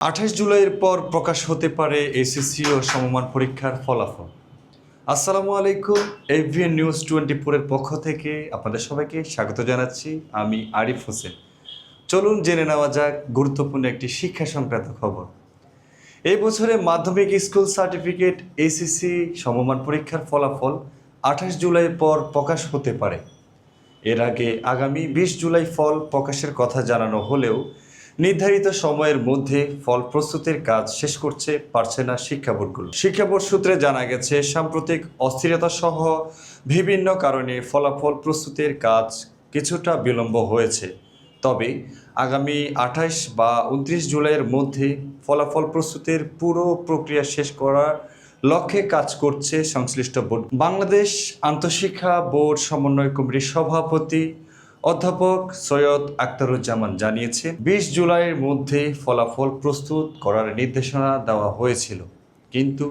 28 জুলাইয়ের পর প্রকাশ হতে পারে এসএসসি ও সমমান পরীক্ষার ফলাফল। আসসালামু আলাইকুম, এভিএন নিউজ 24-এর পক্ষ থেকে আপনাদের সবাইকে স্বাগত জানাচ্ছি। আমি আরিফ হোসেন। চলুন জেনে নেওয়া যাক গুরুত্বপূর্ণ একটি শিক্ষা সংক্রান্ত খবর। এই বছরে মাধ্যমিক স্কুল সার্টিফিকেট এসএসসি সমমান পরীক্ষার ফলাফল 28 জুলাইয়ের পর প্রকাশ হতে পারে। এর আগে আগামী 20 জুলাই ফল প্রকাশের কথা জানানো হলেও নির্ধারিত সময়ের মধ্যে ফল প্রস্তুতের কাজ শেষ করতে পারছে না শিক্ষা বোর্ডগুলো। শিক্ষা বোর্ড সূত্রে জানা গেছে, সাম্প্রতিক অস্থিরতা সহ বিভিন্ন কারণে ফলাফল প্রস্তুতের কাজ কিছুটা বিলম্ব হয়েছে। তবে আগামী 28 বা 29 জুলাইয়ের মধ্যে ফলাফল প্রস্তুতের পুরো প্রক্রিয়া শেষ করার লক্ষ্যে কাজ করছে সংশ্লিষ্ট বোর্ড। বাংলাদেশ আন্তঃশিক্ষা বোর্ড সমন্বয় কমিটির সভাপতি অধ্যাপক সৈয়দ আখতারুজ্জামান জানিয়েছেন, 20 জুলাইয়ের মধ্যে ফলাফল প্রস্তুত করার নির্দেশনা দেওয়া হয়েছিল, কিন্তু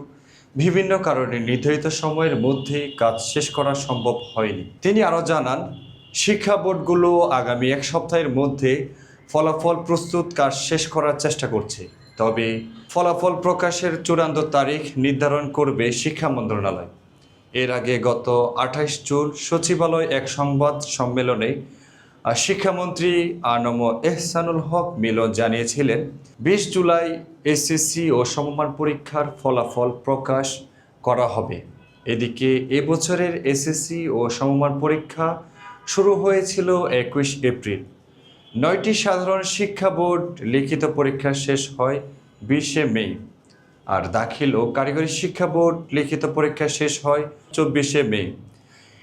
বিভিন্ন কারণে নির্ধারিত সময়ের মধ্যে কাজ শেষ করা সম্ভব হয়নি। তিনি আরও জানান, শিক্ষা বোর্ডগুলো আগামী এক সপ্তাহের মধ্যে ফলাফল প্রস্তুত কাজ শেষ করার চেষ্টা করছে। তবে ফলাফল প্রকাশের চূড়ান্ত তারিখ নির্ধারণ করবে শিক্ষা মন্ত্রণালয়। এর আগে গত 28 জুন সচিবালয় এক সংবাদ সম্মেলনে শিক্ষামন্ত্রী আনম এহসানুল হক মিলন জানিয়েছিলেন, 20 জুলাই এসএসসি ও সমমান পরীক্ষার ফলাফল প্রকাশ করা হবে। এদিকে এবছরের এসএসসি ও সমমান পরীক্ষা শুরু হয়েছিল 21 এপ্রিল। 9টি সাধারণ শিক্ষা বোর্ড লিখিত পরীক্ষা শেষ হয় 20শে মে, আর দাখিল ও কারিগরি শিক্ষা বোর্ড লিখিত পরীক্ষা শেষ হয় 24শে মে।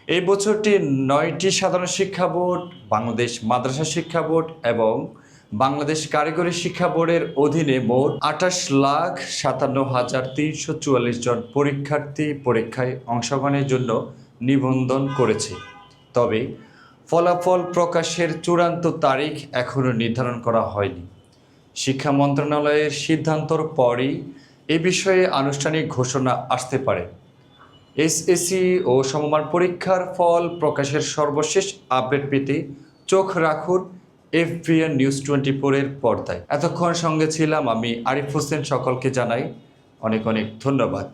এই বছরটি 9টি সাধারণ শিক্ষা বোর্ড, বাংলাদেশ মাদ্রাসা শিক্ষা বোর্ড এবং বাংলাদেশ কারিগরি শিক্ষা বোর্ডের অধীনে মোট 28,57,344 জন পরীক্ষার্থী পরীক্ষায় অংশগ্রহণের জন্য নিবন্ধন করেছে। তবে ফলাফল প্রকাশের চূড়ান্ত তারিখ এখনও নির্ধারণ করা হয়নি। শিক্ষা মন্ত্রণালয়ের সিদ্ধান্তর পরই এ বিষয়ে আনুষ্ঠানিক ঘোষণা আসতে পারে। এসএসসি ও সমমান পরীক্ষার ফল প্রকাশের সর্বশেষ আপডেট পেতে চোখ রাখুন এভিএন নিউজ 24-এর পর্দায়। এতক্ষণ সঙ্গে ছিলাম আমি আরিফ হোসেন। সকলকে জানাই অনেক অনেক ধন্যবাদ।